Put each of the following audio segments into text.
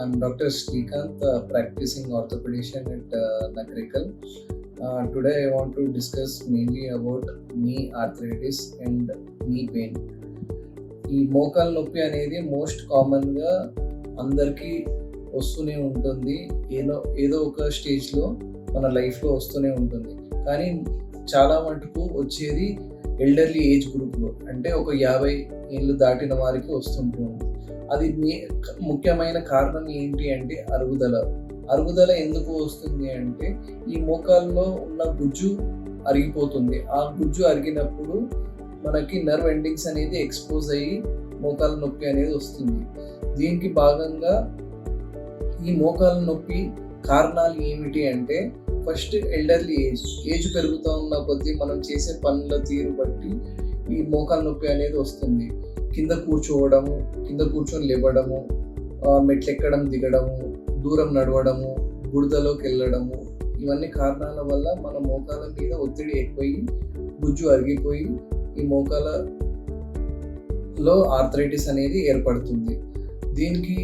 I'm Dr. Srikanth, practicing orthopedician at Nakrikal. Today I want to discuss mainly about knee arthritis and knee pain. ఈ మోకాలు నొప్పి అనేది most కామన్గా అందరికీ వస్తూనే ఉంటుంది. ఏదో ఒక స్టేజ్లో మన లైఫ్లో వస్తూనే ఉంటుంది. కానీ చాలా మటుకు వచ్చేది ఎల్డర్లీ ఏజ్ గ్రూప్లో, అంటే ఒక 50 ఏళ్ళు దాటిన వారికి వస్తుంటుంది. అది ముఖ్యమైన కారణం ఏంటి అంటే అరుగుదల ఎందుకు వస్తుంది అంటే ఈ మోకాల్లో ఉన్న గుజ్జు అరిగిపోతుంది. ఆ గుజ్జు అరిగినప్పుడు మనకి నర్వ్ ఎండింగ్స్ అనేది ఎక్స్పోజ్ అయ్యి మోకాల నొప్పి అనేది వస్తుంది. దీనికి భాగంగా ఈ మోకాల నొప్పి కారణాలు ఏమిటి అంటే ఫస్ట్ ఎల్డర్లీ ఏజ్ పెరుగుతూ ఉన్న కొద్దీ మనం చేసే పనుల తీరు బట్టి ఈ మోకాల నొప్పి అనేది వస్తుంది. కింద కూర్చొని లేవడము, మెట్లు ఎక్కడం దిగడము, దూరం నడవడము, బురదలోకి వెళ్ళడము, ఇవన్నీ కారణాల వల్ల మన మోకాల మీద ఒత్తిడి ఎక్కువయి గుజ్జు అరిగిపోయి ఈ మోకాలలో ఆర్థరైటిస్ అనేది ఏర్పడుతుంది. దీనికి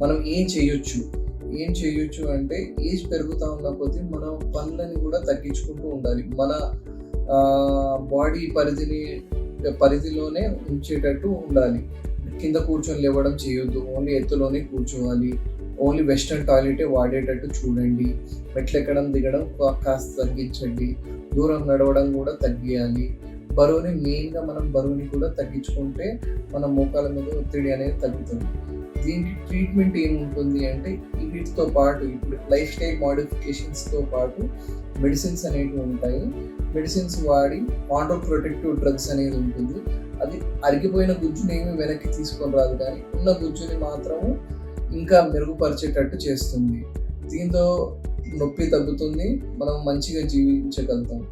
మనం ఏం చేయొచ్చు అంటే ఏజ్ పెరుగుతూ ఉన్న కొద్దీ మనం పనులని కూడా తగ్గించుకుంటూ ఉండాలి. మన బాడీ పరిధిలోనే ఉంచేటట్టు ఉండాలి. కింద కూర్చొని లేవడం చేయొద్దు, ఓన్లీ ఎత్తులోనే కూర్చోవాలి. ఓన్లీ వెస్టర్న్ టాయిలెటే వాడేటట్టు చూడండి. మెట్లు ఎక్కడం దిగడం కాస్త తగ్గించండి. దూరం నడవడం కూడా తగ్గియాలి. మెయిన్గా మనం బరువుని కూడా తగ్గించుకుంటే మన మోకాల మీద ఒత్తిడి అనేది తగ్గుతుంది. దీనికి ట్రీట్మెంట్ ఏముంటుంది అంటే వీటితో పాటు ఇప్పుడు లైఫ్ స్టైల్ మోడిఫికేషన్స్తో పాటు మెడిసిన్స్ అనేవి ఉంటాయి. మెడిసిన్స్ వాడి కాంట్రోప్రొటెక్టివ్ డ్రగ్స్ అనేది ఉంటుంది. అది అరిగిపోయిన గుజ్జుని ఏమి వెనక్కి తీసుకొని రాదు, కానీ ఉన్న గుజ్జుని మాత్రము ఇంకా మెరుగుపరిచేటట్టు చేస్తుంది. దీంతో నొప్పి తగ్గుతుంది, మనం మంచిగా జీవించగలుగుతాం.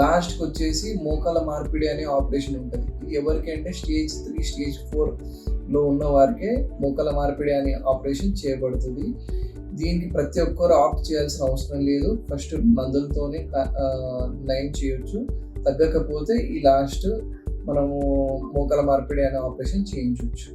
లాస్ట్కి వచ్చేసి మోకాల మార్పిడి అనే ఆపరేషన్ ఉంటుంది. ఇది ఎవరికి అంటే స్టేజ్ 3, స్టేజ్ 4లో ఉన్న వారికే మోకాల మార్పిడి అనే ఆపరేషన్ చేయబడుతుంది. దీనికి ప్రతి ఒక్కరు ఆప్ట్ చేయాల్సిన అవసరం లేదు. ఫస్ట్ మందులతోనే నయం చేయొచ్చు. తగ్గకపోతే ఈ లాస్ట్ మనము మోకాల మార్పిడి అనే ఆపరేషన్ చేయించవచ్చు.